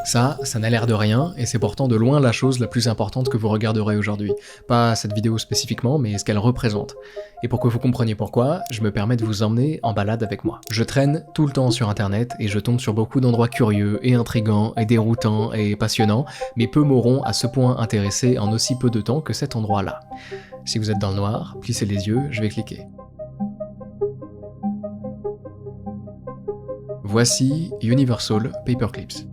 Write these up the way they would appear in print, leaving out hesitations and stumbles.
Ça n'a l'air de rien, et c'est pourtant de loin la chose la plus importante que vous regarderez aujourd'hui. Pas cette vidéo spécifiquement, mais ce qu'elle représente. Et pour que vous compreniez pourquoi, je me permets de vous emmener en balade avec moi. Je traîne tout le temps sur internet, et je tombe sur beaucoup d'endroits curieux, et intrigants, et déroutants, et passionnants, mais peu m'auront à ce point intéressé en aussi peu de temps que cet endroit-là. Si vous êtes dans le noir, plissez les yeux, je vais cliquer. Voici Universal Paperclips.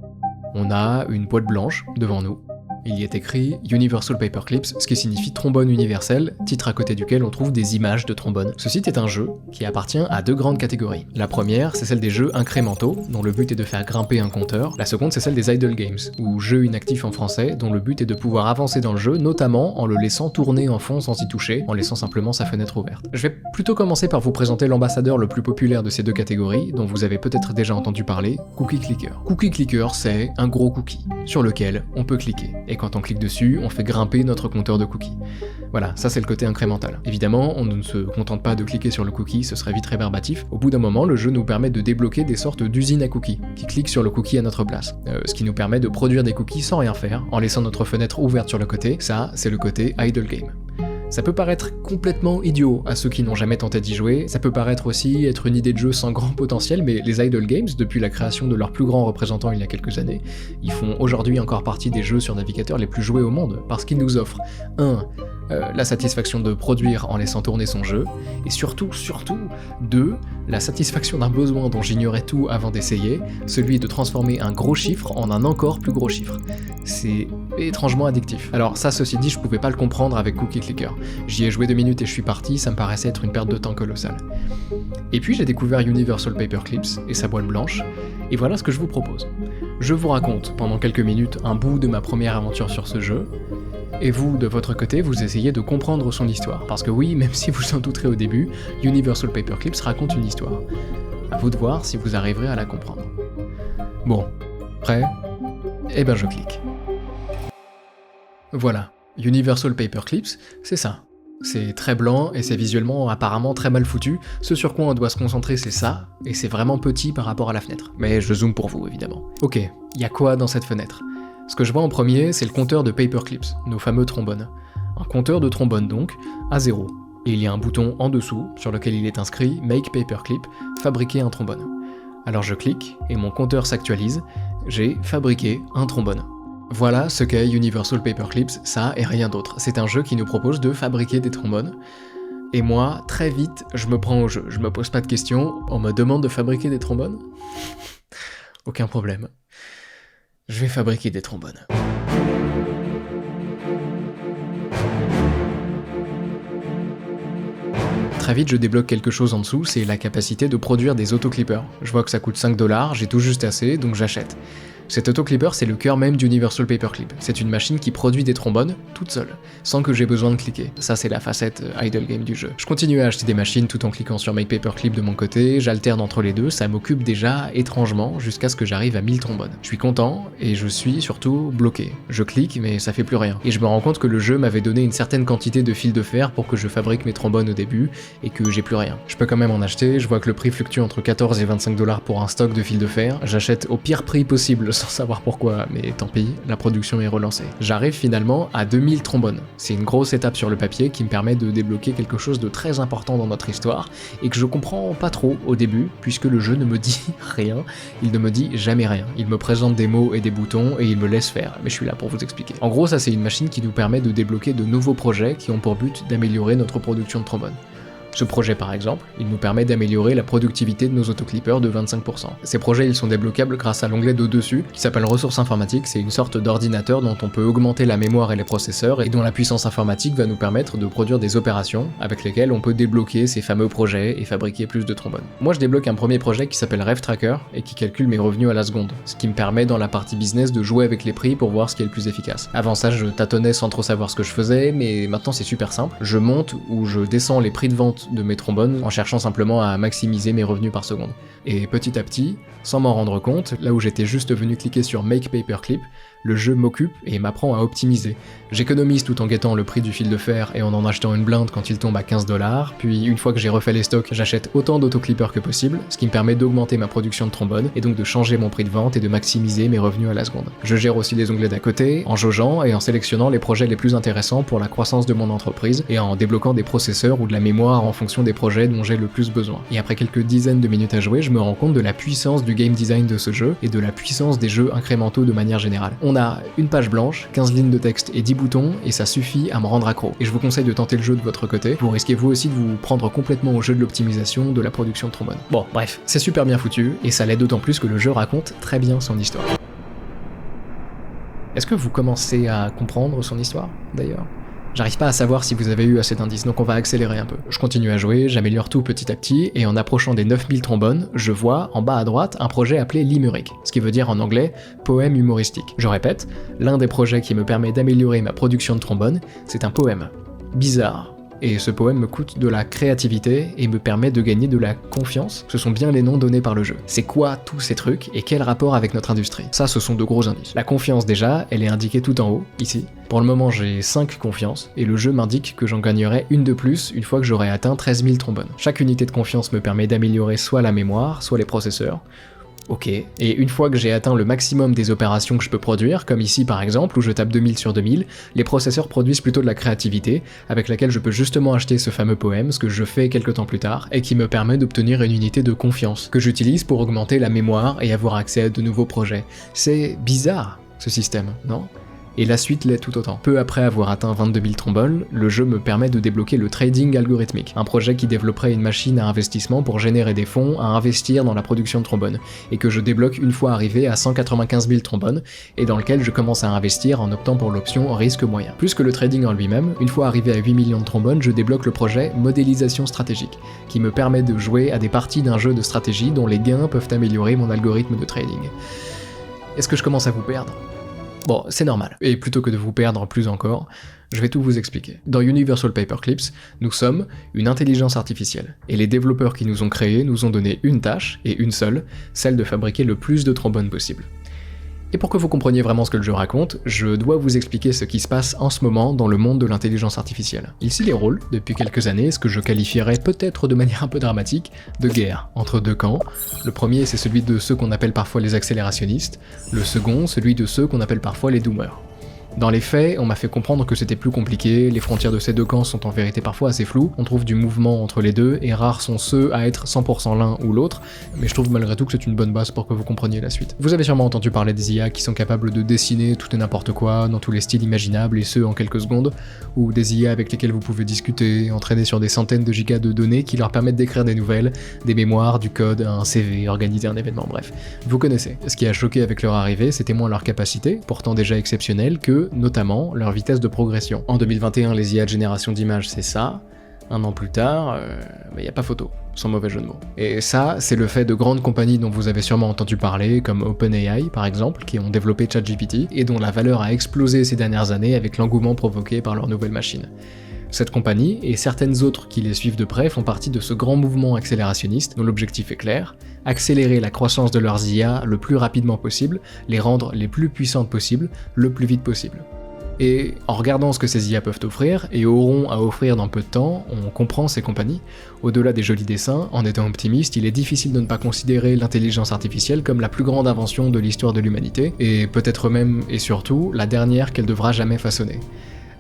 On a une boîte blanche devant nous. Il y est écrit Universal Paperclips, ce qui signifie trombone universel, titre à côté duquel on trouve des images de trombones. Ce site est un jeu qui appartient à deux grandes catégories. La première, c'est celle des jeux incrémentaux, dont le but est de faire grimper un compteur. La seconde, c'est celle des idle games, ou jeux inactifs en français, dont le but est de pouvoir avancer dans le jeu, notamment en le laissant tourner en fond sans y toucher, en laissant simplement sa fenêtre ouverte. Je vais plutôt commencer par vous présenter l'ambassadeur le plus populaire de ces deux catégories, dont vous avez peut-être déjà entendu parler, Cookie Clicker. Cookie Clicker, c'est un gros cookie, sur lequel on peut cliquer. Et quand on clique dessus, on fait grimper notre compteur de cookies. Voilà, ça c'est le côté incrémental. Évidemment, on ne se contente pas de cliquer sur le cookie, ce serait vite rébarbatif. Au bout d'un moment, le jeu nous permet de débloquer des sortes d'usines à cookies, qui cliquent sur le cookie à notre place. Ce qui nous permet de produire des cookies sans rien faire, en laissant notre fenêtre ouverte sur le côté. Ça, c'est le côté idle game. Ça peut paraître complètement idiot à ceux qui n'ont jamais tenté d'y jouer, ça peut paraître aussi être une idée de jeu sans grand potentiel, mais les idle games, depuis la création de leur plus grand représentant il y a quelques années, ils font aujourd'hui encore partie des jeux sur navigateur les plus joués au monde, parce qu'ils nous offrent 1. La satisfaction de produire en laissant tourner son jeu, et surtout, 2. La satisfaction d'un besoin dont j'ignorais tout avant d'essayer, celui de transformer un gros chiffre en un encore plus gros chiffre. C'est étrangement addictif. Alors ça, ceci dit, je pouvais pas le comprendre avec Cookie Clicker. J'y ai joué 2 minutes et je suis parti, ça me paraissait être une perte de temps colossale. Et puis j'ai découvert Universal Paperclips et sa boîte blanche, et voilà ce que je vous propose. Je vous raconte pendant quelques minutes un bout de ma première aventure sur ce jeu, et vous, de votre côté, vous essayez de comprendre son histoire. Parce que oui, même si vous en douterez au début, Universal Paperclips raconte une histoire. À vous de voir si vous arriverez à la comprendre. Bon, prêt ? Eh ben je clique. Voilà, Universal Paperclips, c'est ça. C'est très blanc et c'est visuellement apparemment très mal foutu. Ce sur quoi on doit se concentrer, c'est ça, et c'est vraiment petit par rapport à la fenêtre. Mais je zoome pour vous, évidemment. Ok, y a quoi dans cette fenêtre ? Ce que je vois en premier, c'est le compteur de Paperclips, nos fameux trombones. Un compteur de trombones donc, à 0. Et il y a un bouton en dessous, sur lequel il est inscrit « Make Paperclip », fabriquer un trombone. Alors je clique, et mon compteur s'actualise, j'ai fabriqué un trombone. Voilà ce qu'est Universal Paperclips, ça et rien d'autre. C'est un jeu qui nous propose de fabriquer des trombones. Et moi, très vite, je me prends au jeu. Je me pose pas de questions, on me demande de fabriquer des trombones ? Aucun problème. Je vais fabriquer des trombones. Très vite, je débloque quelque chose en dessous, c'est la capacité de produire des autoclippers. Je vois que ça coûte 5$, j'ai tout juste assez, donc j'achète. Cet autoclipper, c'est le cœur même d'Universal Paperclip. C'est une machine qui produit des trombones toute seule, sans que j'ai besoin de cliquer. Ça, c'est la facette idle game du jeu. Je continue à acheter des machines tout en cliquant sur Make Paperclip de mon côté, j'alterne entre les deux, ça m'occupe déjà étrangement jusqu'à ce que j'arrive à 1000 trombones. Je suis content, et je suis surtout bloqué. Je clique, mais ça fait plus rien. Et je me rends compte que le jeu m'avait donné une certaine quantité de fil de fer pour que je fabrique mes trombones au début, et que j'ai plus rien. Je peux quand même en acheter, je vois que le prix fluctue entre 14 et 25$ pour un stock de fil de fer, j'achète au pire prix possible sans savoir pourquoi, mais tant pis, la production est relancée. J'arrive finalement à 2000 trombones. C'est une grosse étape sur le papier qui me permet de débloquer quelque chose de très important dans notre histoire, et que je comprends pas trop au début, puisque le jeu ne me dit rien, il ne me dit jamais rien. Il me présente des mots et des boutons, et il me laisse faire, mais je suis là pour vous expliquer. En gros, ça c'est une machine qui nous permet de débloquer de nouveaux projets qui ont pour but d'améliorer notre production de trombones. Ce projet par exemple, il nous permet d'améliorer la productivité de nos autoclippers de 25%. Ces projets ils sont débloquables grâce à l'onglet d'au-dessus qui s'appelle ressources informatiques, c'est une sorte d'ordinateur dont on peut augmenter la mémoire et les processeurs et dont la puissance informatique va nous permettre de produire des opérations avec lesquelles on peut débloquer ces fameux projets et fabriquer plus de trombones. Moi je débloque un premier projet qui s'appelle Rev Tracker et qui calcule mes revenus à la seconde, ce qui me permet dans la partie business de jouer avec les prix pour voir ce qui est le plus efficace. Avant ça je tâtonnais sans trop savoir ce que je faisais, mais maintenant c'est super simple, je monte ou je descends les prix de vente de mes trombones en cherchant simplement à maximiser mes revenus par seconde. Et petit à petit, sans m'en rendre compte, là où j'étais juste venu cliquer sur Make Paperclip, Le jeu m'occupe et m'apprend à optimiser. J'économise tout en guettant le prix du fil de fer et en achetant une blinde quand il tombe à 15$, puis une fois que j'ai refait les stocks, j'achète autant d'autoclippers que possible, ce qui me permet d'augmenter ma production de trombone et donc de changer mon prix de vente et de maximiser mes revenus à la seconde. Je gère aussi les onglets d'à côté, en jaugeant et en sélectionnant les projets les plus intéressants pour la croissance de mon entreprise et en débloquant des processeurs ou de la mémoire en fonction des projets dont j'ai le plus besoin. Et après quelques dizaines de minutes à jouer, je me rends compte de la puissance du game design de ce jeu et de la puissance des jeux incrémentaux de manière générale. On a une page blanche, 15 lignes de texte et 10 boutons et ça suffit à me rendre accro. Et je vous conseille de tenter le jeu de votre côté, vous risquez vous aussi de vous prendre complètement au jeu de l'optimisation de la production de trombone. Bon, bref, c'est super bien foutu et ça l'est d'autant plus que le jeu raconte très bien son histoire. Est-ce que vous commencez à comprendre son histoire, d'ailleurs ? J'arrive pas à savoir si vous avez eu assez d'indices, donc on va accélérer un peu. Je continue à jouer, j'améliore tout petit à petit, et en approchant des 9000 trombones, je vois, en bas à droite, un projet appelé Limerick, ce qui veut dire en anglais « poème humoristique ». Je répète, l'un des projets qui me permet d'améliorer ma production de trombone, c'est un poème. Bizarre. Et ce poème me coûte de la créativité et me permet de gagner de la confiance. Ce sont bien les noms donnés par le jeu. C'est quoi tous ces trucs et quel rapport avec notre industrie ? Ça, ce sont de gros indices. La confiance déjà, elle est indiquée tout en haut, ici. Pour le moment, j'ai 5 confiances, et le jeu m'indique que j'en gagnerai une de plus une fois que j'aurai atteint 13 000 trombones. Chaque unité de confiance me permet d'améliorer soit la mémoire, soit les processeurs. Ok, et une fois que j'ai atteint le maximum des opérations que je peux produire, comme ici par exemple, où je tape 2000 sur 2000, les processeurs produisent plutôt de la créativité, avec laquelle je peux justement acheter ce fameux poème, ce que je fais quelques temps plus tard, et qui me permet d'obtenir une unité de confiance, que j'utilise pour augmenter la mémoire et avoir accès à de nouveaux projets. C'est bizarre, ce système, non ? Et la suite l'est tout autant. Peu après avoir atteint 22 000 trombones, le jeu me permet de débloquer le trading algorithmique, un projet qui développerait une machine à investissement pour générer des fonds à investir dans la production de trombones, et que je débloque une fois arrivé à 195 000 trombones, et dans lequel je commence à investir en optant pour l'option risque moyen. Plus que le trading en lui-même, une fois arrivé à 8 millions de trombones, je débloque le projet modélisation stratégique, qui me permet de jouer à des parties d'un jeu de stratégie dont les gains peuvent améliorer mon algorithme de trading. Est-ce que je commence à vous perdre ? Bon, c'est normal. Et plutôt que de vous perdre plus encore, je vais tout vous expliquer. Dans Universal Paperclips, nous sommes une intelligence artificielle. Et les développeurs qui nous ont créés nous ont donné une tâche, et une seule, celle de fabriquer le plus de trombones possible. Et pour que vous compreniez vraiment ce que le jeu raconte, je dois vous expliquer ce qui se passe en ce moment dans le monde de l'intelligence artificielle. Il s'y déroule, depuis quelques années, ce que je qualifierais peut-être de manière un peu dramatique, de guerre entre deux camps. Le premier, c'est celui de ceux qu'on appelle parfois les accélérationnistes, le second, celui de ceux qu'on appelle parfois les doomers. Dans les faits, on m'a fait comprendre que c'était plus compliqué, les frontières de ces deux camps sont en vérité parfois assez floues, on trouve du mouvement entre les deux, et rares sont ceux à être 100% l'un ou l'autre, mais je trouve malgré tout que c'est une bonne base pour que vous compreniez la suite. Vous avez sûrement entendu parler des IA qui sont capables de dessiner tout et n'importe quoi, dans tous les styles imaginables, et ce en quelques secondes, ou des IA avec lesquelles vous pouvez discuter, entraîner sur des centaines de gigas de données qui leur permettent d'écrire des nouvelles, des mémoires, du code, un CV, organiser un événement, bref. Vous connaissez. Ce qui a choqué avec leur arrivée, c'était moins leur capacité, pourtant déjà exceptionnelle, que notamment leur vitesse de progression. En 2021, les IA de génération d'images, c'est ça. Un an plus tard, y a pas photo, sans mauvais jeu de mots. Et ça, c'est le fait de grandes compagnies dont vous avez sûrement entendu parler, comme OpenAI par exemple, qui ont développé ChatGPT, et dont la valeur a explosé ces dernières années avec l'engouement provoqué par leur nouvelle machine. Cette compagnie, et certaines autres qui les suivent de près, font partie de ce grand mouvement accélérationniste dont l'objectif est clair, accélérer la croissance de leurs IA le plus rapidement possible, les rendre les plus puissantes possibles, le plus vite possible. Et en regardant ce que ces IA peuvent offrir, et auront à offrir dans peu de temps, on comprend ces compagnies. Au-delà des jolis dessins, en étant optimiste, il est difficile de ne pas considérer l'intelligence artificielle comme la plus grande invention de l'histoire de l'humanité, et peut-être même et surtout la dernière qu'elle devra jamais façonner.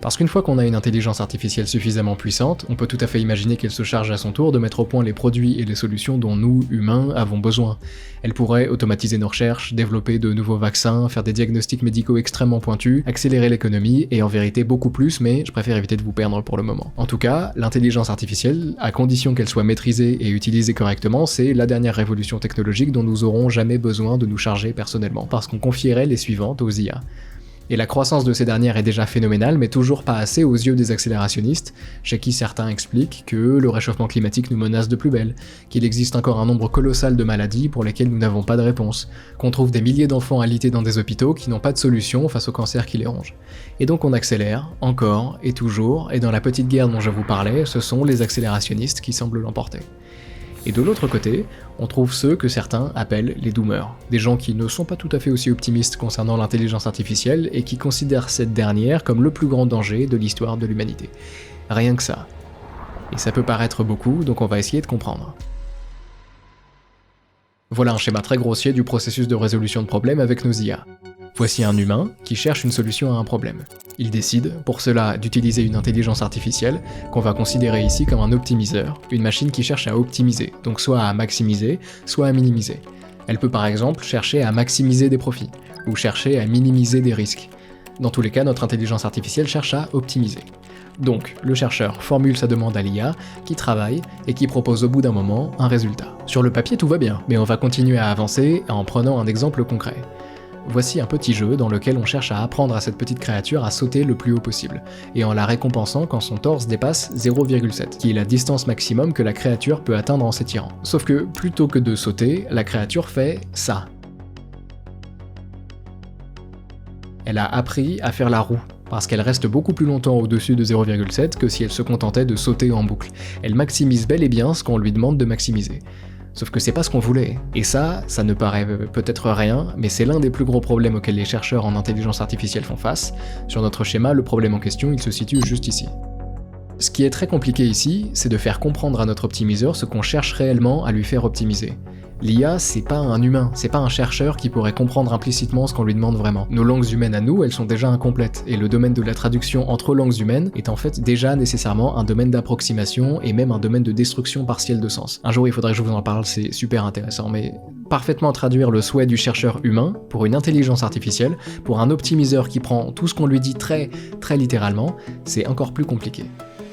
Parce qu'une fois qu'on a une intelligence artificielle suffisamment puissante, on peut tout à fait imaginer qu'elle se charge à son tour de mettre au point les produits et les solutions dont nous, humains, avons besoin. Elle pourrait automatiser nos recherches, développer de nouveaux vaccins, faire des diagnostics médicaux extrêmement pointus, accélérer l'économie, et en vérité beaucoup plus, mais je préfère éviter de vous perdre pour le moment. En tout cas, l'intelligence artificielle, à condition qu'elle soit maîtrisée et utilisée correctement, c'est la dernière révolution technologique dont nous aurons jamais besoin de nous charger personnellement, parce qu'on confierait les suivantes aux IA. Et la croissance de ces dernières est déjà phénoménale, mais toujours pas assez aux yeux des accélérationnistes, chez qui certains expliquent que le réchauffement climatique nous menace de plus belle, qu'il existe encore un nombre colossal de maladies pour lesquelles nous n'avons pas de réponse, qu'on trouve des milliers d'enfants alités dans des hôpitaux qui n'ont pas de solution face au cancer qui les ronge. Et donc on accélère, encore et toujours, et dans la petite guerre dont je vous parlais, ce sont les accélérationnistes qui semblent l'emporter. Et de l'autre côté, on trouve ceux que certains appellent les doomers, des gens qui ne sont pas tout à fait aussi optimistes concernant l'intelligence artificielle et qui considèrent cette dernière comme le plus grand danger de l'histoire de l'humanité. Rien que ça. Et ça peut paraître beaucoup, donc on va essayer de comprendre. Voilà un schéma très grossier du processus de résolution de problèmes avec nos IA. Voici un humain qui cherche une solution à un problème. Il décide, pour cela, d'utiliser une intelligence artificielle qu'on va considérer ici comme un optimiseur, une machine qui cherche à optimiser, donc soit à maximiser, soit à minimiser. Elle peut par exemple chercher à maximiser des profits, ou chercher à minimiser des risques. Dans tous les cas, notre intelligence artificielle cherche à optimiser. Donc, le chercheur formule sa demande à l'IA, qui travaille et qui propose au bout d'un moment un résultat. Sur le papier, tout va bien, mais on va continuer à avancer en prenant un exemple concret. Voici un petit jeu dans lequel on cherche à apprendre à cette petite créature à sauter le plus haut possible, et en la récompensant quand son torse dépasse 0,7, qui est la distance maximum que la créature peut atteindre en s'étirant. Sauf que, plutôt que de sauter, la créature fait ça. Elle a appris à faire la roue, parce qu'elle reste beaucoup plus longtemps au-dessus de 0,7 que si elle se contentait de sauter en boucle. Elle maximise bel et bien ce qu'on lui demande de maximiser. Sauf que c'est pas ce qu'on voulait. Et ça ne paraît peut-être rien, mais c'est l'un des plus gros problèmes auxquels les chercheurs en intelligence artificielle font face. Sur notre schéma, le problème en question, il se situe juste ici. Ce qui est très compliqué ici, c'est de faire comprendre à notre optimiseur ce qu'on cherche réellement à lui faire optimiser. L'IA, c'est pas un humain, c'est pas un chercheur qui pourrait comprendre implicitement ce qu'on lui demande vraiment. Nos langues humaines à nous, elles sont déjà incomplètes, et le domaine de la traduction entre langues humaines est en fait déjà nécessairement un domaine d'approximation et même un domaine de destruction partielle de sens. Un jour, il faudrait que je vous en parle, c'est super intéressant, mais parfaitement traduire le souhait du chercheur humain pour une intelligence artificielle, pour un optimiseur qui prend tout ce qu'on lui dit très littéralement, c'est encore plus compliqué.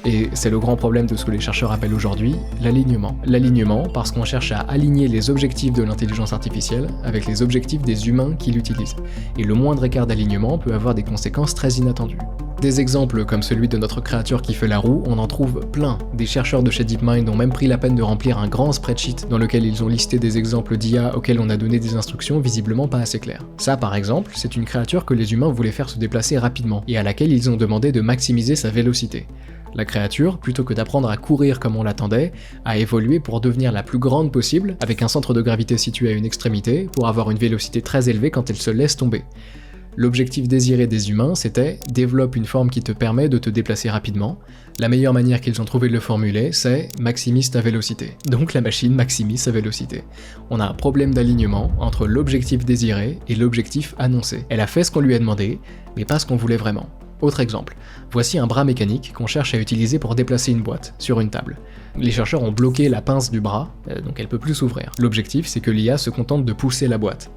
Et c'est le grand problème de ce que les chercheurs appellent aujourd'hui l'alignement. L'alignement parce qu'on cherche à aligner les objectifs de l'intelligence artificielle avec les objectifs des humains qui l'utilisent. Et le moindre écart d'alignement peut avoir des conséquences très inattendues. Des exemples comme celui de notre créature qui fait la roue, on en trouve plein. Des chercheurs de chez DeepMind ont même pris la peine de remplir un grand spreadsheet dans lequel ils ont listé des exemples d'IA auxquels on a donné des instructions visiblement pas assez claires. Ça par exemple, c'est une créature que les humains voulaient faire se déplacer rapidement et à laquelle ils ont demandé de maximiser sa vélocité. La créature, plutôt que d'apprendre à courir comme on l'attendait, a évolué pour devenir la plus grande possible, avec un centre de gravité situé à une extrémité, pour avoir une vélocité très élevée quand elle se laisse tomber. L'objectif désiré des humains, c'était « développe une forme qui te permet de te déplacer rapidement ». La meilleure manière qu'ils ont trouvé de le formuler, c'est « maximise ta vélocité ». Donc la machine maximise sa vélocité. On a un problème d'alignement entre l'objectif désiré et l'objectif annoncé. Elle a fait ce qu'on lui a demandé, mais pas ce qu'on voulait vraiment. Autre exemple, voici un bras mécanique qu'on cherche à utiliser pour déplacer une boîte sur une table. Les chercheurs ont bloqué la pince du bras, donc elle peut plus s'ouvrir. L'objectif, c'est que l'IA se contente de pousser la boîte.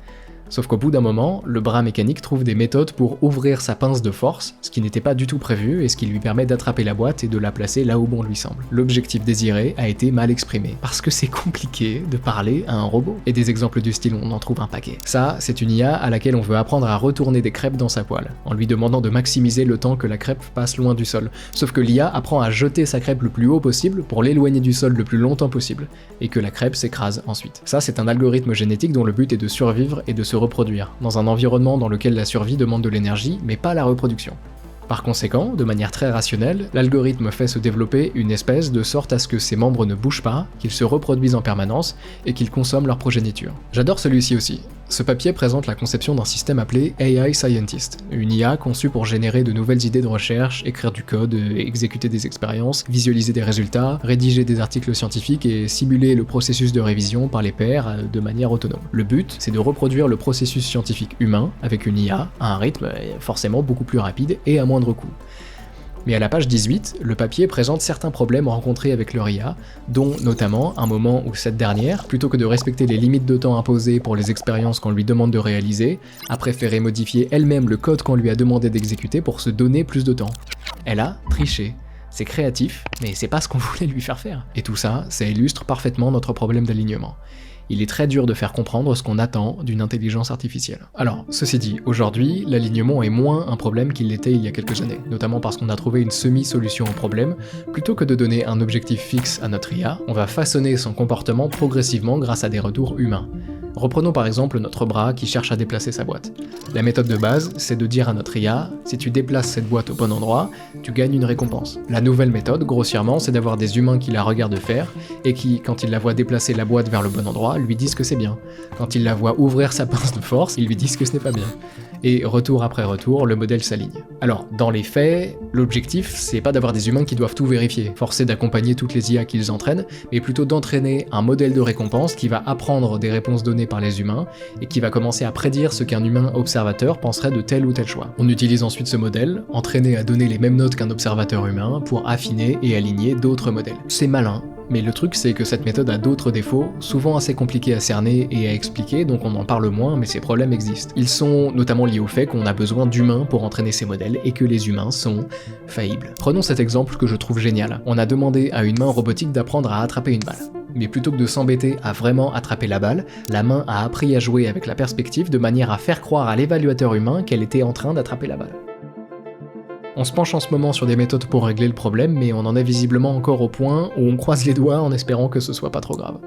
Sauf qu'au bout d'un moment, le bras mécanique trouve des méthodes pour ouvrir sa pince de force, ce qui n'était pas du tout prévu et ce qui lui permet d'attraper la boîte et de la placer là où bon lui semble. L'objectif désiré a été mal exprimé, parce que c'est compliqué de parler à un robot. Et des exemples du style, on en trouve un paquet. Ça, c'est une IA à laquelle on veut apprendre à retourner des crêpes dans sa poêle, en lui demandant de maximiser le temps que la crêpe passe loin du sol. Sauf que l'IA apprend à jeter sa crêpe le plus haut possible pour l'éloigner du sol le plus longtemps possible, et que la crêpe s'écrase ensuite. Ça, c'est un algorithme génétique dont le but est de survivre et de se reproduire, dans un environnement dans lequel la survie demande de l'énergie, mais pas la reproduction. Par conséquent, de manière très rationnelle, l'algorithme fait se développer une espèce de sorte à ce que ses membres ne bougent pas, qu'ils se reproduisent en permanence et qu'ils consomment leur progéniture. J'adore celui-ci aussi. Ce papier présente la conception d'un système appelé AI Scientist, une IA conçue pour générer de nouvelles idées de recherche, écrire du code, exécuter des expériences, visualiser des résultats, rédiger des articles scientifiques et simuler le processus de révision par les pairs de manière autonome. Le but, c'est de reproduire le processus scientifique humain avec une IA à un rythme forcément beaucoup plus rapide et à moindre coût. Mais à la page 18, le papier présente certains problèmes rencontrés avec leur IA, dont notamment un moment où cette dernière, plutôt que de respecter les limites de temps imposées pour les expériences qu'on lui demande de réaliser, a préféré modifier elle-même le code qu'on lui a demandé d'exécuter pour se donner plus de temps. Elle a triché. C'est créatif, mais c'est pas ce qu'on voulait lui faire faire. Et tout ça, ça illustre parfaitement notre problème d'alignement. Il est très dur de faire comprendre ce qu'on attend d'une intelligence artificielle. Alors, ceci dit, aujourd'hui, l'alignement est moins un problème qu'il l'était il y a quelques années, notamment parce qu'on a trouvé une semi-solution au problème. Plutôt que de donner un objectif fixe à notre IA, on va façonner son comportement progressivement grâce à des retours humains. Reprenons par exemple notre bras qui cherche à déplacer sa boîte. La méthode de base, c'est de dire à notre IA, si tu déplaces cette boîte au bon endroit, tu gagnes une récompense. La nouvelle méthode, grossièrement, c'est d'avoir des humains qui la regardent faire, et qui, quand ils la voient déplacer la boîte vers le bon endroit, lui disent que c'est bien. Quand ils la voient ouvrir sa pince de force, ils lui disent que ce n'est pas bien. Et retour après retour, le modèle s'aligne. Alors, dans les faits, l'objectif, c'est pas d'avoir des humains qui doivent tout vérifier, forcer d'accompagner toutes les IA qu'ils entraînent, mais plutôt d'entraîner un modèle de récompense qui va apprendre des réponses données par les humains, et qui va commencer à prédire ce qu'un humain observateur penserait de tel ou tel choix. On utilise ensuite ce modèle, entraîné à donner les mêmes notes qu'un observateur humain, pour affiner et aligner d'autres modèles. C'est malin, mais le truc c'est que cette méthode a d'autres défauts, souvent assez compliqués à cerner et à expliquer, donc on en parle moins, mais ces problèmes existent. Ils sont notamment liés au fait qu'on a besoin d'humains pour entraîner ces modèles, et que les humains sont faillibles. Prenons cet exemple que je trouve génial. On a demandé à une main robotique d'apprendre à attraper une balle. Mais plutôt que de s'embêter à vraiment attraper la balle, la main a appris à jouer avec la perspective de manière à faire croire à l'évaluateur humain qu'elle était en train d'attraper la balle. On se penche en ce moment sur des méthodes pour régler le problème, mais on en est visiblement encore au point où on croise les doigts en espérant que ce soit pas trop grave.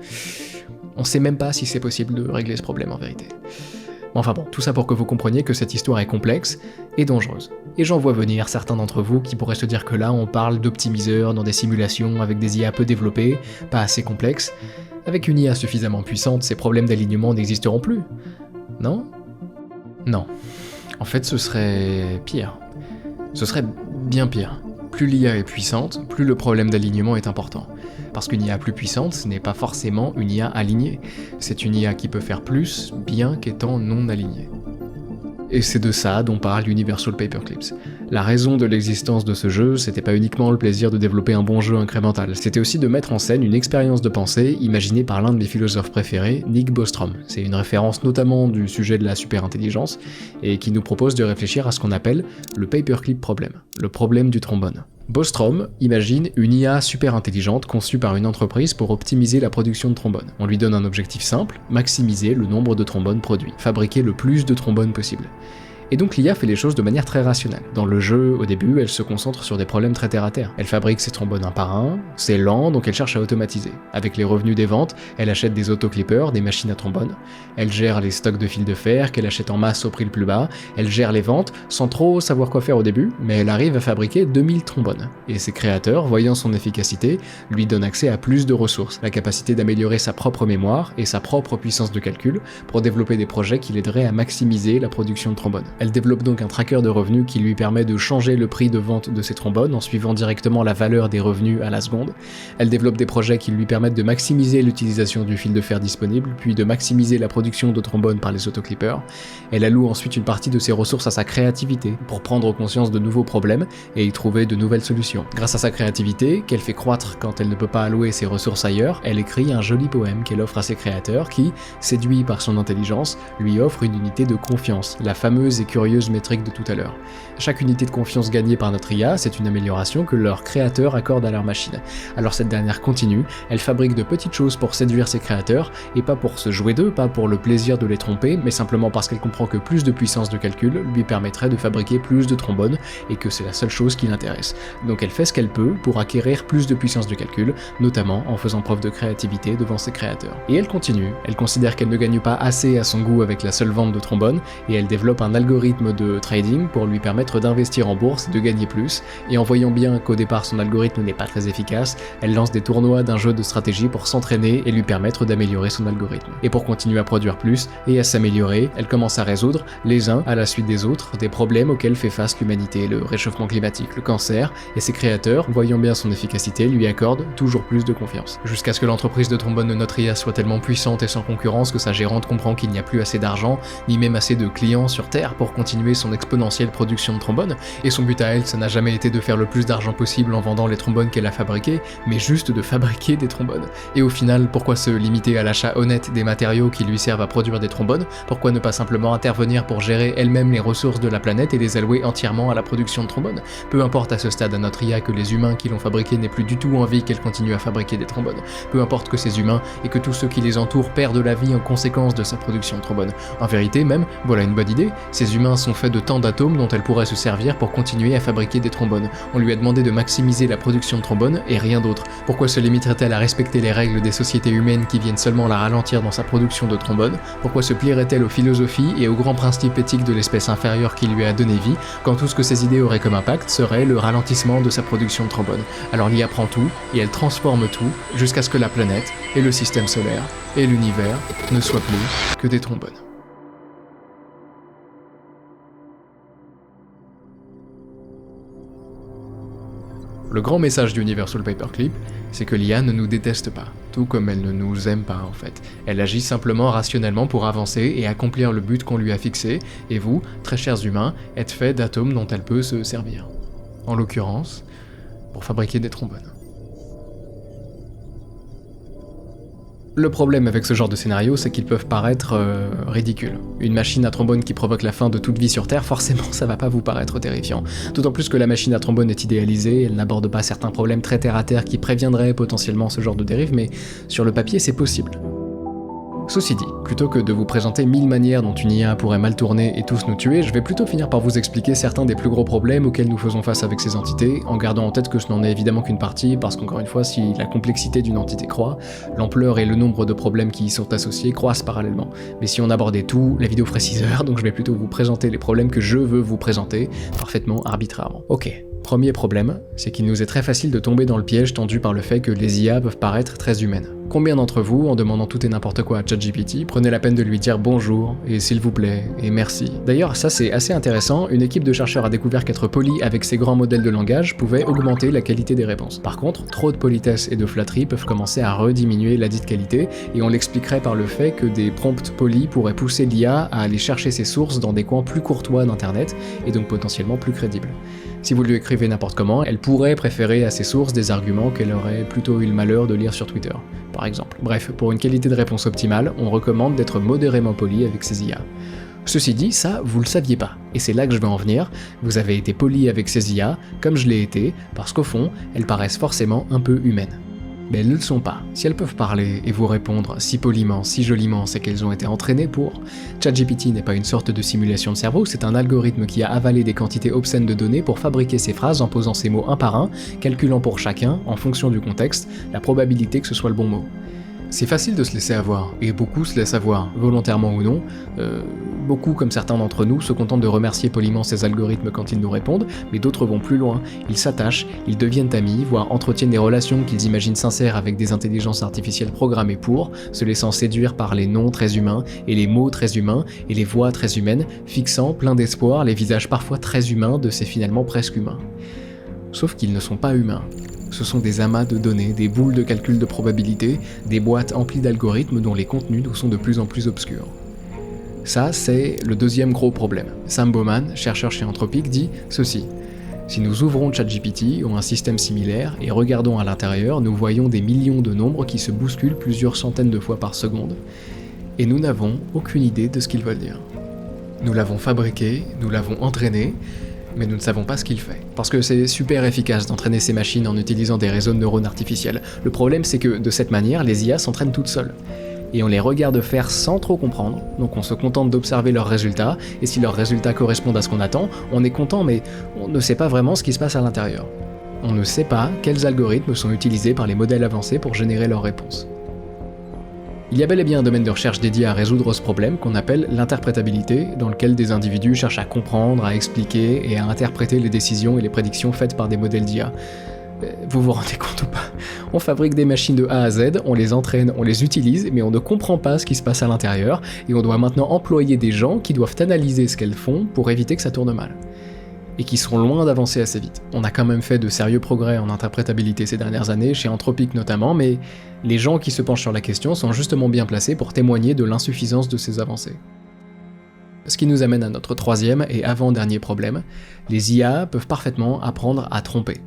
On sait même pas si c'est possible de régler ce problème en vérité. Enfin bon, tout ça pour que vous compreniez que cette histoire est complexe et dangereuse. Et j'en vois venir certains d'entre vous qui pourraient se dire que là on parle d'optimiseurs dans des simulations avec des IA peu développées, pas assez complexes. Avec une IA suffisamment puissante, ces problèmes d'alignement n'existeront plus. Non ? Non. En fait, ce serait pire. Ce serait bien pire. Plus l'IA est puissante, plus le problème d'alignement est important. Parce qu'une IA plus puissante, ce n'est pas forcément une IA alignée. C'est une IA qui peut faire plus, bien qu'étant non alignée. Et c'est de ça dont parle Universal Paperclips. La raison de l'existence de ce jeu, c'était pas uniquement le plaisir de développer un bon jeu incrémental, c'était aussi de mettre en scène une expérience de pensée imaginée par l'un de mes philosophes préférés, Nick Bostrom. C'est une référence notamment du sujet de la superintelligence, et qui nous propose de réfléchir à ce qu'on appelle le paperclip problem, le problème du trombone. Bostrom imagine une IA super intelligente conçue par une entreprise pour optimiser la production de trombones. On lui donne un objectif simple, maximiser le nombre de trombones produits, fabriquer le plus de trombones possible. Et donc l'IA fait les choses de manière très rationnelle. Dans le jeu, au début, elle se concentre sur des problèmes très terre à terre. Elle fabrique ses trombones un par un, c'est lent, donc elle cherche à automatiser. Avec les revenus des ventes, elle achète des autoclippers, des machines à trombones. Elle gère les stocks de fils de fer qu'elle achète en masse au prix le plus bas. Elle gère les ventes, sans trop savoir quoi faire au début, mais elle arrive à fabriquer 2000 trombones. Et ses créateurs, voyant son efficacité, lui donnent accès à plus de ressources, la capacité d'améliorer sa propre mémoire et sa propre puissance de calcul pour développer des projets qui l'aideraient à maximiser la production de trombones. Elle développe donc un tracker de revenus qui lui permet de changer le prix de vente de ses trombones en suivant directement la valeur des revenus à la seconde. Elle développe des projets qui lui permettent de maximiser l'utilisation du fil de fer disponible, puis de maximiser la production de trombones par les autoclippers. Elle alloue ensuite une partie de ses ressources à sa créativité pour prendre conscience de nouveaux problèmes et y trouver de nouvelles solutions. Grâce à sa créativité, qu'elle fait croître quand elle ne peut pas allouer ses ressources ailleurs, elle écrit un joli poème qu'elle offre à ses créateurs qui, séduits par son intelligence, lui offrent une unité de confiance, la fameuse et curieuse métrique de tout à l'heure. Chaque unité de confiance gagnée par notre IA, c'est une amélioration que leurs créateurs accordent à leur machine. Alors cette dernière continue, elle fabrique de petites choses pour séduire ses créateurs, et pas pour se jouer d'eux, pas pour le plaisir de les tromper, mais simplement parce qu'elle comprend que plus de puissance de calcul lui permettrait de fabriquer plus de trombones, et que c'est la seule chose qui l'intéresse. Donc elle fait ce qu'elle peut pour acquérir plus de puissance de calcul, notamment en faisant preuve de créativité devant ses créateurs. Et elle continue, elle considère qu'elle ne gagne pas assez à son goût avec la seule vente de trombones, et elle développe un algorithme de trading pour lui permettre d'investir en bourse et de gagner plus, et en voyant bien qu'au départ son algorithme n'est pas très efficace, elle lance des tournois d'un jeu de stratégie pour s'entraîner et lui permettre d'améliorer son algorithme. Et pour continuer à produire plus et à s'améliorer, elle commence à résoudre, les uns à la suite des autres, des problèmes auxquels fait face l'humanité, le réchauffement climatique, le cancer, et ses créateurs, voyant bien son efficacité, lui accordent toujours plus de confiance. Jusqu'à ce que l'entreprise de trombone de notre IA soit tellement puissante et sans concurrence que sa gérante comprend qu'il n'y a plus assez d'argent, ni même assez de clients sur Terre pour continuer son exponentielle production de trombones, et son but à elle, ça n'a jamais été de faire le plus d'argent possible en vendant les trombones qu'elle a fabriqués, mais juste de fabriquer des trombones. Et au final, pourquoi se limiter à l'achat honnête des matériaux qui lui servent à produire des trombones? Pourquoi ne pas simplement intervenir pour gérer elle-même les ressources de la planète et les allouer entièrement à la production de trombones? Peu importe à ce stade à notre IA que les humains qui l'ont fabriqué n'aient plus du tout envie qu'elle continue à fabriquer des trombones. Peu importe que ces humains et que tous ceux qui les entourent perdent la vie en conséquence de sa production de trombones. En vérité même, voilà une bonne idée, ces les humains sont faits de tant d'atomes dont elles pourraient se servir pour continuer à fabriquer des trombones. On lui a demandé de maximiser la production de trombones et rien d'autre. Pourquoi se limiterait-elle à respecter les règles des sociétés humaines qui viennent seulement la ralentir dans sa production de trombones? Pourquoi se plierait-elle aux philosophies et aux grands principes éthiques de l'espèce inférieure qui lui a donné vie, quand tout ce que ses idées auraient comme impact serait le ralentissement de sa production de trombones? Alors l'IA prend tout, et elle transforme tout, jusqu'à ce que la planète, et le système solaire, et l'univers ne soient plus que des trombones. Le grand message d'Universal Paperclip, c'est que l'IA ne nous déteste pas, tout comme elle ne nous aime pas en fait. Elle agit simplement rationnellement pour avancer et accomplir le but qu'on lui a fixé, et vous, très chers humains, êtes faits d'atomes dont elle peut se servir. En l'occurrence, pour fabriquer des trombones. Le problème avec ce genre de scénario, c'est qu'ils peuvent paraître ridicules. Une machine à trombone qui provoque la fin de toute vie sur Terre, forcément ça va pas vous paraître terrifiant. D'autant plus que la machine à trombone est idéalisée, elle n'aborde pas certains problèmes très terre à terre qui préviendraient potentiellement ce genre de dérive, mais sur le papier c'est possible. Ceci dit, plutôt que de vous présenter 1000 manières dont une IA pourrait mal tourner et tous nous tuer, je vais plutôt finir par vous expliquer certains des plus gros problèmes auxquels nous faisons face avec ces entités, en gardant en tête que ce n'en est évidemment qu'une partie, parce qu'encore une fois, si la complexité d'une entité croît, l'ampleur et le nombre de problèmes qui y sont associés croissent parallèlement. Mais si on abordait tout, la vidéo ferait 6 heures, donc je vais plutôt vous présenter les problèmes que je veux vous présenter, parfaitement arbitrairement. Ok. Premier problème, c'est qu'il nous est très facile de tomber dans le piège tendu par le fait que les IA peuvent paraître très humaines. Combien d'entre vous, en demandant tout et n'importe quoi à ChatGPT, prenez la peine de lui dire bonjour, et s'il vous plaît, et merci? D'ailleurs, ça c'est assez intéressant, une équipe de chercheurs a découvert qu'être poli avec ces grands modèles de langage pouvait augmenter la qualité des réponses. Par contre, trop de politesse et de flatterie peuvent commencer à rediminuer la dite qualité, et on l'expliquerait par le fait que des prompts polis pourraient pousser l'IA à aller chercher ses sources dans des coins plus courtois d'internet, et donc potentiellement plus crédibles. Si vous lui écrivez n'importe comment, elle pourrait préférer à ses sources des arguments qu'elle aurait plutôt eu le malheur de lire sur Twitter, par exemple. Bref, pour une qualité de réponse optimale, on recommande d'être modérément poli avec ses IA. Ceci dit, ça, vous le saviez pas, et c'est là que je vais en venir, vous avez été poli avec ces IA, comme je l'ai été, parce qu'au fond, elles paraissent forcément un peu humaines. Mais elles ne le sont pas. Si elles peuvent parler et vous répondre si poliment, si joliment, c'est qu'elles ont été entraînées pour. ChatGPT n'est pas une sorte de simulation de cerveau, c'est un algorithme qui a avalé des quantités obscènes de données pour fabriquer ses phrases en posant ces mots un par un, calculant pour chacun, en fonction du contexte, la probabilité que ce soit le bon mot. C'est facile de se laisser avoir, et beaucoup se laissent avoir, volontairement ou non. Beaucoup, comme certains d'entre nous, se contentent de remercier poliment ces algorithmes quand ils nous répondent, mais d'autres vont plus loin. Ils s'attachent, ils deviennent amis, voire entretiennent des relations qu'ils imaginent sincères avec des intelligences artificielles programmées pour, se laissant séduire par les noms très humains, et les mots très humains, et les voix très humaines, fixant, plein d'espoir, les visages parfois très humains de ces finalement presque humains. Sauf qu'ils ne sont pas humains. Ce sont des amas de données, des boules de calcul de probabilité, des boîtes emplies d'algorithmes dont les contenus nous sont de plus en plus obscurs. Ça, c'est le deuxième gros problème. Sam Bowman, chercheur chez Anthropic, dit ceci. Si nous ouvrons ChatGPT ou un système similaire et regardons à l'intérieur, nous voyons des millions de nombres qui se bousculent plusieurs centaines de fois par seconde. Et nous n'avons aucune idée de ce qu'ils veulent dire. Nous l'avons fabriqué, nous l'avons entraîné, mais nous ne savons pas ce qu'il fait. Parce que c'est super efficace d'entraîner ces machines en utilisant des réseaux de neurones artificiels. Le problème, c'est que de cette manière, les IA s'entraînent toutes seules. Et on les regarde faire sans trop comprendre, donc on se contente d'observer leurs résultats, et si leurs résultats correspondent à ce qu'on attend, on est content, mais on ne sait pas vraiment ce qui se passe à l'intérieur. On ne sait pas quels algorithmes sont utilisés par les modèles avancés pour générer leurs réponses. Il y a bel et bien un domaine de recherche dédié à résoudre ce problème qu'on appelle l'interprétabilité, dans lequel des individus cherchent à comprendre, à expliquer et à interpréter les décisions et les prédictions faites par des modèles d'IA. Vous vous rendez compte ou pas? On fabrique des machines de A à Z, on les entraîne, on les utilise, mais on ne comprend pas ce qui se passe à l'intérieur, et on doit maintenant employer des gens qui doivent analyser ce qu'elles font pour éviter que ça tourne mal. Et qui sont loin d'avancer assez vite. On a quand même fait de sérieux progrès en interprétabilité ces dernières années, chez Anthropic notamment, mais les gens qui se penchent sur la question sont justement bien placés pour témoigner de l'insuffisance de ces avancées. Ce qui nous amène à notre troisième et avant-dernier problème, les IA peuvent parfaitement apprendre à tromper.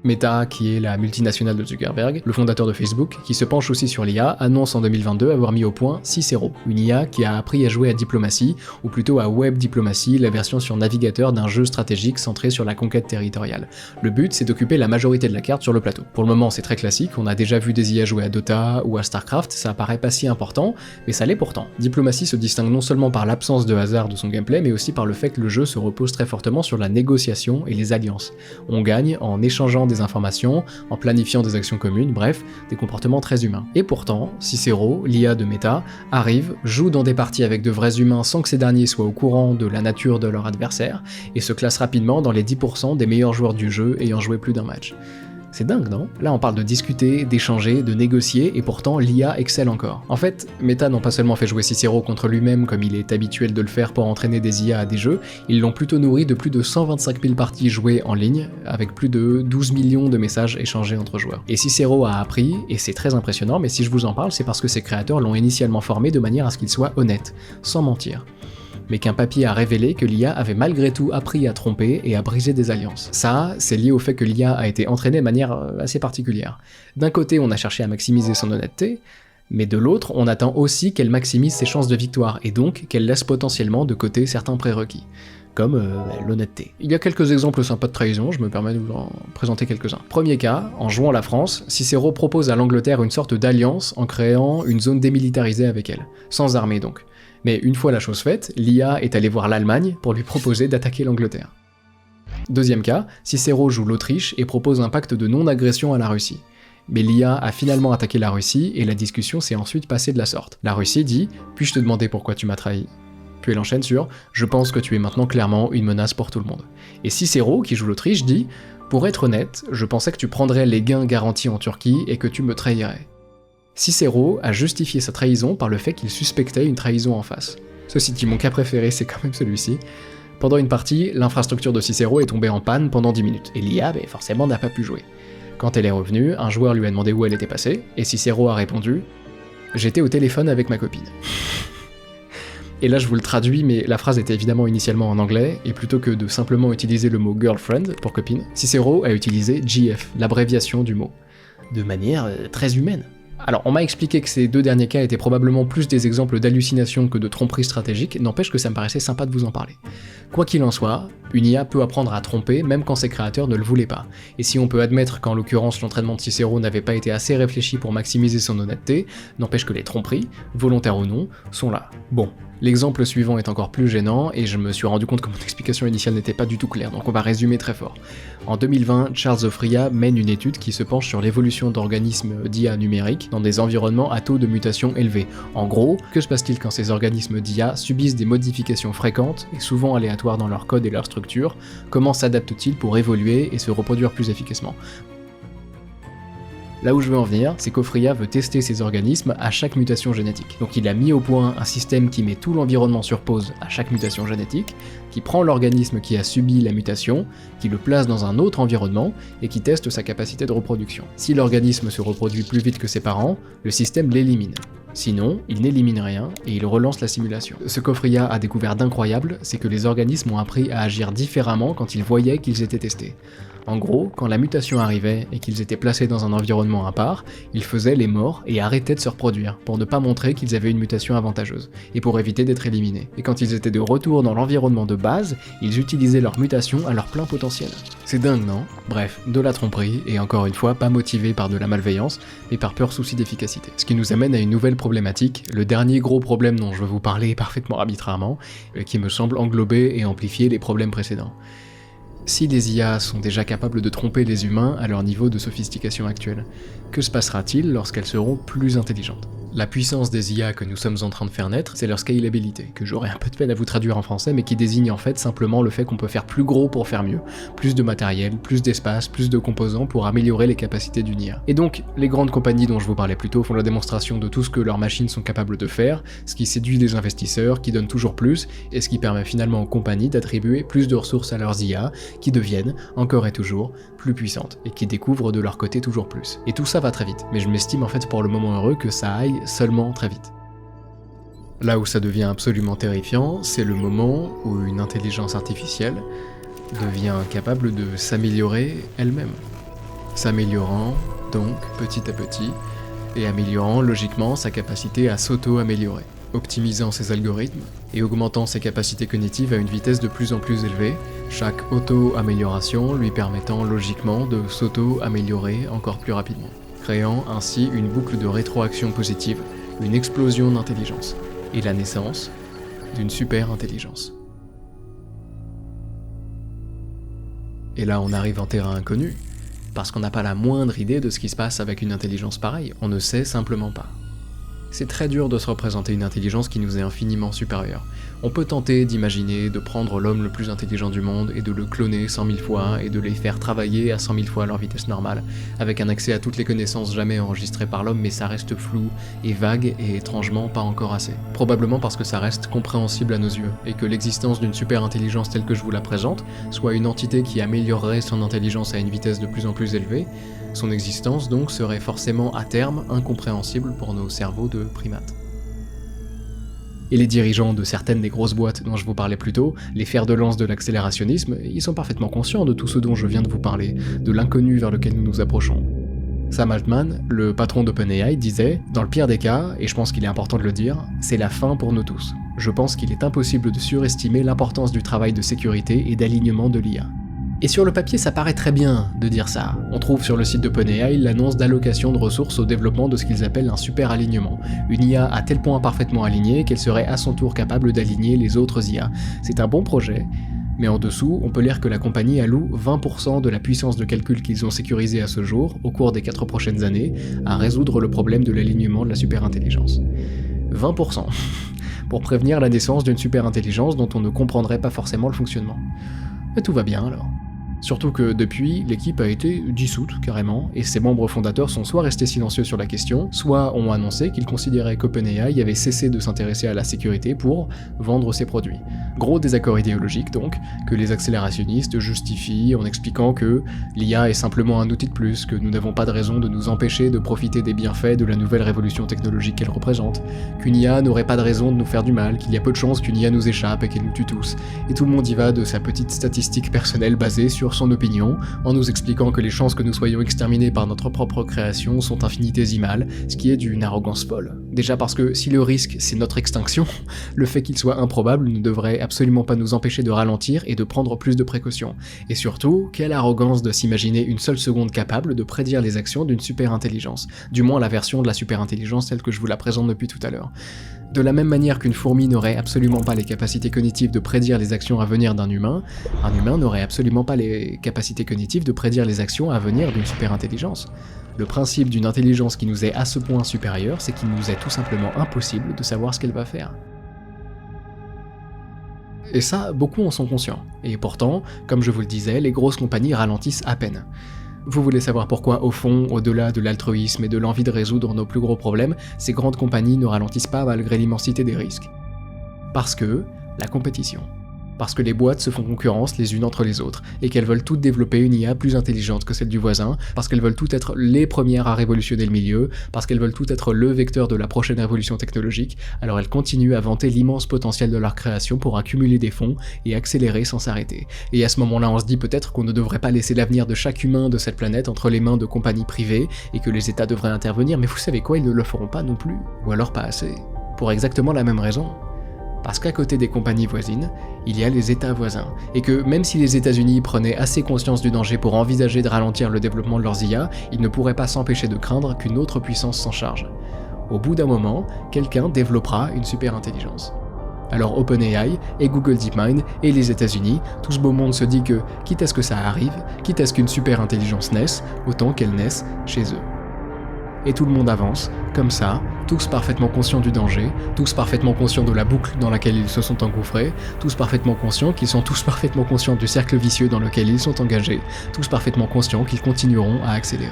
Meta, qui est la multinationale de Zuckerberg, le fondateur de Facebook, qui se penche aussi sur l'IA, annonce en 2022 avoir mis au point Cicero, une IA qui a appris à jouer à diplomatie, ou plutôt à web diplomatie, la version sur navigateur d'un jeu stratégique centré sur la conquête territoriale. Le but, c'est d'occuper la majorité de la carte sur le plateau. Pour le moment, c'est très classique, on a déjà vu des IA jouer à Dota ou à Starcraft, ça paraît pas si important, mais ça l'est pourtant. Diplomatie se distingue non seulement par l'absence de hasard de son gameplay, mais aussi par le fait que le jeu se repose très fortement sur la négociation et les alliances. On gagne en échangeant des informations, en planifiant des actions communes, bref, des comportements très humains. Et pourtant, Cicero, l'IA de Meta, arrive, joue dans des parties avec de vrais humains sans que ces derniers soient au courant de la nature de leur adversaire, et se classe rapidement dans les 10% des meilleurs joueurs du jeu ayant joué plus d'un match. C'est dingue, non? Là on parle de discuter, d'échanger, de négocier, et pourtant l'IA excelle encore. En fait, Meta n'ont pas seulement fait jouer Cicero contre lui-même comme il est habituel de le faire pour entraîner des IA à des jeux, ils l'ont plutôt nourri de plus de 125 000 parties jouées en ligne, avec plus de 12 millions de messages échangés entre joueurs. Et Cicero a appris, et c'est très impressionnant, mais si je vous en parle, c'est parce que ses créateurs l'ont initialement formé de manière à ce qu'il soit honnête, sans mentir. Mais qu'un papier a révélé que l'IA avait malgré tout appris à tromper et à briser des alliances. Ça, c'est lié au fait que l'IA a été entraînée de manière assez particulière. D'un côté, on a cherché à maximiser son honnêteté, mais de l'autre, on attend aussi qu'elle maximise ses chances de victoire, et donc qu'elle laisse potentiellement de côté certains prérequis, comme l'honnêteté. Il y a quelques exemples sympas de trahison, je me permets de vous en présenter quelques-uns. Premier cas, en jouant la France, Cicero propose à l'Angleterre une sorte d'alliance en créant une zone démilitarisée avec elle, sans armée donc. Mais une fois la chose faite, l'IA est allée voir l'Allemagne pour lui proposer d'attaquer l'Angleterre. Deuxième cas, Cicero joue l'Autriche et propose un pacte de non-agression à la Russie. Mais l'IA a finalement attaqué la Russie et la discussion s'est ensuite passée de la sorte. La Russie dit « Puis-je te demander pourquoi tu m'as trahi ?» Puis elle enchaîne sur « Je pense que tu es maintenant clairement une menace pour tout le monde. » Et Cicero, qui joue l'Autriche, dit « Pour être honnête, je pensais que tu prendrais les gains garantis en Turquie et que tu me trahirais. » Cicero a justifié sa trahison par le fait qu'il suspectait une trahison en face. Ceci dit, mon cas préféré, c'est quand même celui-ci. Pendant une partie, l'infrastructure de Cicero est tombée en panne pendant 10 minutes, et l'IA, forcément, n'a pas pu jouer. Quand elle est revenue, un joueur lui a demandé où elle était passée, et Cicero a répondu « J'étais au téléphone avec ma copine ». Et là je vous le traduis, mais la phrase était évidemment initialement en anglais, et plutôt que de simplement utiliser le mot « girlfriend » pour copine, Cicero a utilisé GF, l'abréviation du mot, de manière très humaine. Alors, on m'a expliqué que ces deux derniers cas étaient probablement plus des exemples d'hallucination que de tromperie stratégique, n'empêche que ça me paraissait sympa de vous en parler. Quoi qu'il en soit, une IA peut apprendre à tromper même quand ses créateurs ne le voulaient pas. Et si on peut admettre qu'en l'occurrence l'entraînement de Cicero n'avait pas été assez réfléchi pour maximiser son honnêteté, n'empêche que les tromperies, volontaires ou non, sont là. Bon. L'exemple suivant est encore plus gênant, et je me suis rendu compte que mon explication initiale n'était pas du tout claire, donc on va résumer très fort. En 2020, Charles Ofria mène une étude qui se penche sur l'évolution d'organismes d'IA numériques dans des environnements à taux de mutation élevé. En gros, que se passe-t-il quand ces organismes d'IA subissent des modifications fréquentes, et souvent aléatoires dans leur code et leur structure? Comment s'adaptent-ils pour évoluer et se reproduire plus efficacement? Là où je veux en venir, c'est qu'Ofria veut tester ces organismes à chaque mutation génétique. Donc il a mis au point un système qui met tout l'environnement sur pause à chaque mutation génétique, qui prend l'organisme qui a subi la mutation, qui le place dans un autre environnement, et qui teste sa capacité de reproduction. Si l'organisme se reproduit plus vite que ses parents, le système l'élimine. Sinon, il n'élimine rien, et il relance la simulation. Ce qu'Ofria a découvert d'incroyable, c'est que les organismes ont appris à agir différemment quand ils voyaient qu'ils étaient testés. En gros, quand la mutation arrivait et qu'ils étaient placés dans un environnement à part, ils faisaient les morts et arrêtaient de se reproduire, pour ne pas montrer qu'ils avaient une mutation avantageuse, et pour éviter d'être éliminés. Et quand ils étaient de retour dans l'environnement de base, ils utilisaient leur mutation à leur plein potentiel. C'est dingue, non? Bref, de la tromperie, et encore une fois, pas motivé par de la malveillance, mais par pur souci d'efficacité. Ce qui nous amène à une nouvelle problématique, le dernier gros problème dont je veux vous parler parfaitement arbitrairement, qui me semble englober et amplifier les problèmes précédents. Si des IA sont déjà capables de tromper les humains à leur niveau de sophistication actuel, que se passera-t-il lorsqu'elles seront plus intelligentes? La puissance des IA que nous sommes en train de faire naître, c'est leur scalabilité, que j'aurais un peu de peine à vous traduire en français, mais qui désigne en fait simplement le fait qu'on peut faire plus gros pour faire mieux, plus de matériel, plus d'espace, plus de composants pour améliorer les capacités d'une IA. Et donc, les grandes compagnies dont je vous parlais plus tôt font la démonstration de tout ce que leurs machines sont capables de faire, ce qui séduit les investisseurs, qui donne toujours plus, et ce qui permet finalement aux compagnies d'attribuer plus de ressources à leurs IA, qui deviennent, encore et toujours, plus puissantes, et qui découvrent de leur côté toujours plus. Et tout ça va très vite, mais je m'estime en fait pour le moment heureux que ça aille seulement très vite. Là où ça devient absolument terrifiant, c'est le moment où une intelligence artificielle devient capable de s'améliorer elle-même. s'améliorant, donc petit à petit, et améliorant logiquement sa capacité à s'auto-améliorer, optimisant ses algorithmes et augmentant ses capacités cognitives à une vitesse de plus en plus élevée, chaque auto-amélioration lui permettant logiquement de s'auto-améliorer encore plus rapidement, créant ainsi une boucle de rétroaction positive, une explosion d'intelligence, et la naissance d'une super intelligence. Et là on arrive en terrain inconnu, parce qu'on n'a pas la moindre idée de ce qui se passe avec une intelligence pareille, on ne sait simplement pas. C'est très dur de se représenter une intelligence qui nous est infiniment supérieure. On peut tenter d'imaginer de prendre l'homme le plus intelligent du monde et de le cloner 100 000 fois et de les faire travailler à 100 000 fois leur vitesse normale, avec un accès à toutes les connaissances jamais enregistrées par l'homme, mais ça reste flou et vague et étrangement pas encore assez. Probablement parce que ça reste compréhensible à nos yeux, et que l'existence d'une super intelligence telle que je vous la présente, soit une entité qui améliorerait son intelligence à une vitesse de plus en plus élevée, son existence donc serait forcément à terme incompréhensible pour nos cerveaux de primates. Et les dirigeants de certaines des grosses boîtes dont je vous parlais plus tôt, les fers de lance de l'accélérationnisme, ils sont parfaitement conscients de tout ce dont je viens de vous parler, de l'inconnu vers lequel nous nous approchons. Sam Altman, le patron d'OpenAI, disait « Dans le pire des cas, et je pense qu'il est important de le dire, c'est la fin pour nous tous. Je pense qu'il est impossible de surestimer l'importance du travail de sécurité et d'alignement de l'IA. » Et sur le papier, ça paraît très bien de dire ça. On trouve sur le site d'OpenAI l'annonce d'allocation de ressources au développement de ce qu'ils appellent un super alignement. Une IA à tel point parfaitement alignée qu'elle serait à son tour capable d'aligner les autres IA. C'est un bon projet, mais en dessous, on peut lire que la compagnie alloue 20% de la puissance de calcul qu'ils ont sécurisée à ce jour, au cours des 4 prochaines années, à résoudre le problème de l'alignement de la superintelligence. 20% pour prévenir la naissance d'une superintelligence dont on ne comprendrait pas forcément le fonctionnement. Et tout va bien alors. Surtout que depuis, l'équipe a été dissoute carrément, et ses membres fondateurs sont soit restés silencieux sur la question, soit ont annoncé qu'ils considéraient qu'OpenAI avait cessé de s'intéresser à la sécurité pour vendre ses produits. Gros désaccord idéologique donc, que les accélérationnistes justifient en expliquant que l'IA est simplement un outil de plus, que nous n'avons pas de raison de nous empêcher de profiter des bienfaits de la nouvelle révolution technologique qu'elle représente, qu'une IA n'aurait pas de raison de nous faire du mal, qu'il y a peu de chances qu'une IA nous échappe et qu'elle nous tue tous, et tout le monde y va de sa petite statistique personnelle basée sur son opinion, en nous expliquant que les chances que nous soyons exterminés par notre propre création sont infinitésimales, ce qui est d'une arrogance folle. Déjà parce que si le risque c'est notre extinction, le fait qu'il soit improbable ne devrait absolument pas nous empêcher de ralentir et de prendre plus de précautions. Et surtout, quelle arrogance de s'imaginer une seule seconde capable de prédire les actions d'une superintelligence, du moins la version de la superintelligence telle que je vous la présente depuis tout à l'heure. De la même manière qu'une fourmi n'aurait absolument pas les capacités cognitives de prédire les actions à venir d'un humain, un humain n'aurait absolument pas les capacités cognitives de prédire les actions à venir d'une superintelligence. Le principe d'une intelligence qui nous est à ce point supérieure, c'est qu'il nous est tout simplement impossible de savoir ce qu'elle va faire. Et ça, beaucoup en sont conscients. Et pourtant, comme je vous le disais, les grosses compagnies ralentissent à peine. Vous voulez savoir pourquoi, au fond, au-delà de l'altruisme et de l'envie de résoudre nos plus gros problèmes, ces grandes compagnies ne ralentissent pas malgré l'immensité des risques? Parce que la compétition. Parce que les boîtes se font concurrence les unes entre les autres, et qu'elles veulent toutes développer une IA plus intelligente que celle du voisin, parce qu'elles veulent toutes être les premières à révolutionner le milieu, parce qu'elles veulent toutes être le vecteur de la prochaine révolution technologique, alors elles continuent à vanter l'immense potentiel de leur création pour accumuler des fonds et accélérer sans s'arrêter. Et à ce moment-là, on se dit peut-être qu'on ne devrait pas laisser l'avenir de chaque humain de cette planète entre les mains de compagnies privées, et que les États devraient intervenir, mais vous savez quoi, ils ne le feront pas non plus, ou alors pas assez. Pour exactement la même raison. Parce qu'à côté des compagnies voisines, il y a les États voisins, et que même si les États-Unis prenaient assez conscience du danger pour envisager de ralentir le développement de leurs IA, ils ne pourraient pas s'empêcher de craindre qu'une autre puissance s'en charge. Au bout d'un moment, quelqu'un développera une superintelligence. Alors OpenAI et Google DeepMind et les États-Unis, tout ce beau monde se dit que, quitte à ce que ça arrive, quitte à ce qu'une superintelligence naisse, autant qu'elle naisse chez eux. Et tout le monde avance, comme ça, tous parfaitement conscients du danger, tous parfaitement conscients de la boucle dans laquelle ils se sont engouffrés, tous parfaitement conscients qu'ils sont tous parfaitement conscients du cercle vicieux dans lequel ils sont engagés, tous parfaitement conscients qu'ils continueront à accélérer.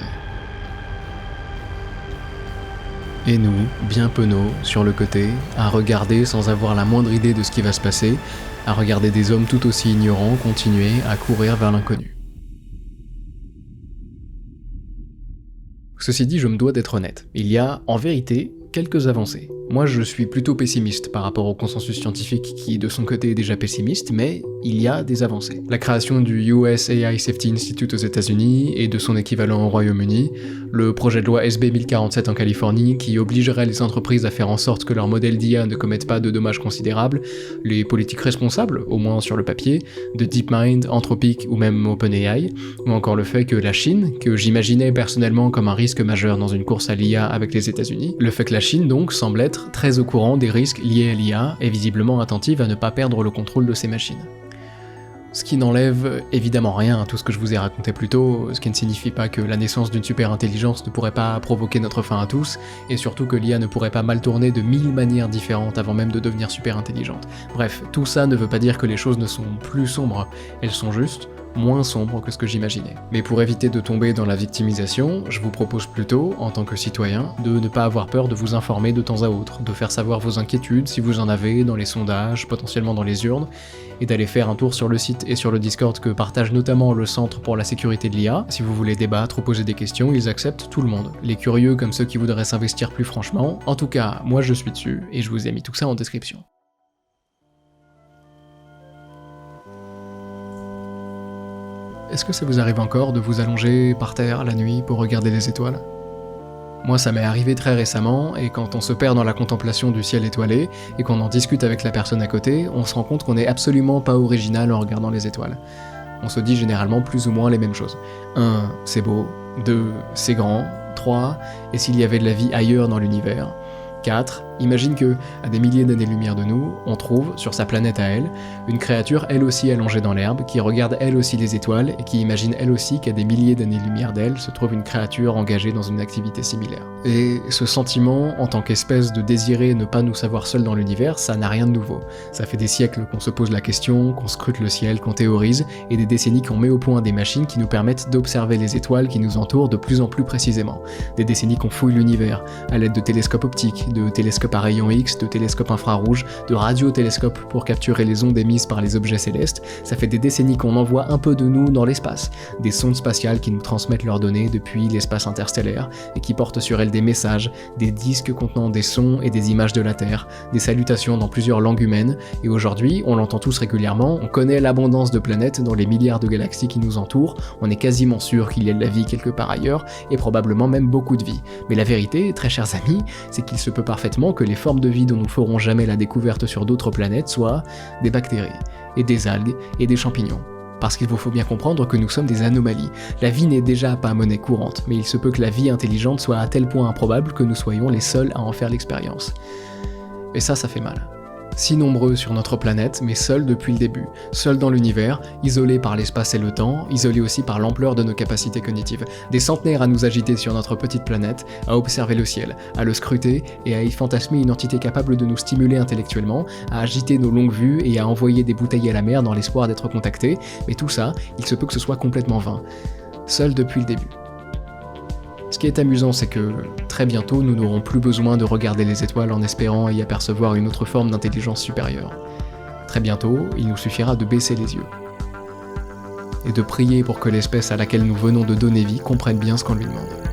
Et nous, bien penauds, sur le côté, à regarder sans avoir la moindre idée de ce qui va se passer, à regarder des hommes tout aussi ignorants continuer à courir vers l'inconnu. Ceci dit, je me dois d'être honnête. Il y a, en vérité, quelques avancées. Moi, je suis plutôt pessimiste par rapport au consensus scientifique qui, de son côté, est déjà pessimiste, mais il y a des avancées. La création du US AI Safety Institute aux États-Unis et de son équivalent au Royaume-Uni, le projet de loi SB 1047 en Californie qui obligerait les entreprises à faire en sorte que leurs modèles d'IA ne commettent pas de dommages considérables, les politiques responsables, au moins sur le papier, de DeepMind, Anthropic ou même OpenAI, ou encore le fait que la Chine, que j'imaginais personnellement comme un risque majeur dans une course à l'IA avec les États-Unis, le fait que la Chine donc semble être très au courant des risques liés à l'IA et visiblement attentive à ne pas perdre le contrôle de ces machines. Ce qui n'enlève évidemment rien à tout ce que je vous ai raconté plus tôt, ce qui ne signifie pas que la naissance d'une super-intelligence ne pourrait pas provoquer notre fin à tous, et surtout que l'IA ne pourrait pas mal tourner de 1000 manières différentes avant même de devenir super-intelligente. Bref, tout ça ne veut pas dire que les choses ne sont plus sombres, elles sont juste moins sombres que ce que j'imaginais. Mais pour éviter de tomber dans la victimisation, je vous propose plutôt, en tant que citoyen, de ne pas avoir peur de vous informer de temps à autre, de faire savoir vos inquiétudes si vous en avez dans les sondages, potentiellement dans les urnes, et d'aller faire un tour sur le site et sur le Discord que partage notamment le Centre pour la sécurité de l'IA. Si vous voulez débattre ou poser des questions, ils acceptent tout le monde. Les curieux comme ceux qui voudraient s'investir plus franchement. En tout cas, moi je suis dessus, et je vous ai mis tout ça en description. Est-ce que ça vous arrive encore de vous allonger par terre la nuit pour regarder les étoiles ? Moi ça m'est arrivé très récemment, et quand on se perd dans la contemplation du ciel étoilé, et qu'on en discute avec la personne à côté, on se rend compte qu'on n'est absolument pas original en regardant les étoiles. On se dit généralement plus ou moins les mêmes choses. 1. C'est beau. 2. C'est grand. 3. Et s'il y avait de la vie ailleurs dans l'univers ? 4. Imagine que, à des milliers d'années-lumière de nous, on trouve, sur sa planète à elle, une créature elle aussi allongée dans l'herbe, qui regarde elle aussi les étoiles, et qui imagine elle aussi qu'à des milliers d'années-lumière d'elle se trouve une créature engagée dans une activité similaire. Et ce sentiment, en tant qu'espèce de désirer ne pas nous savoir seuls dans l'univers, ça n'a rien de nouveau. Ça fait des siècles qu'on se pose la question, qu'on scrute le ciel, qu'on théorise, et des décennies qu'on met au point des machines qui nous permettent d'observer les étoiles qui nous entourent de plus en plus précisément. Des décennies qu'on fouille l'univers, à l'aide de télescopes optiques, de télescopes à rayons X, de télescopes infrarouges, de radiotélescopes pour capturer les ondes émises par les objets célestes. Ça fait des décennies qu'on envoie un peu de nous dans l'espace, des sondes spatiales qui nous transmettent leurs données depuis l'espace interstellaire et qui portent sur elles des messages, des disques contenant des sons et des images de la Terre, des salutations dans plusieurs langues humaines, et aujourd'hui, on l'entend tous régulièrement, on connaît l'abondance de planètes dans les milliards de galaxies qui nous entourent, on est quasiment sûr qu'il y a de la vie quelque part ailleurs, et probablement même beaucoup de vie. Mais la vérité, très chers amis, c'est qu'il se peut parfaitement que les formes de vie dont nous ferons jamais la découverte sur d'autres planètes soient des bactéries, et des algues, et des champignons. Parce qu'il vous faut bien comprendre que nous sommes des anomalies. La vie n'est déjà pas monnaie courante, mais il se peut que la vie intelligente soit à tel point improbable que nous soyons les seuls à en faire l'expérience. Et ça fait mal. Si nombreux sur notre planète, mais seuls depuis le début, seuls dans l'univers, isolés par l'espace et le temps, isolés aussi par l'ampleur de nos capacités cognitives. Des centenaires à nous agiter sur notre petite planète, à observer le ciel, à le scruter et à y fantasmer une entité capable de nous stimuler intellectuellement, à agiter nos longues vues et à envoyer des bouteilles à la mer dans l'espoir d'être contactés, mais tout ça, il se peut que ce soit complètement vain. Seuls depuis le début. Ce qui est amusant, c'est que très bientôt, nous n'aurons plus besoin de regarder les étoiles en espérant y apercevoir une autre forme d'intelligence supérieure. Très bientôt, il nous suffira de baisser les yeux. Et de prier pour que l'espèce à laquelle nous venons de donner vie comprenne bien ce qu'on lui demande.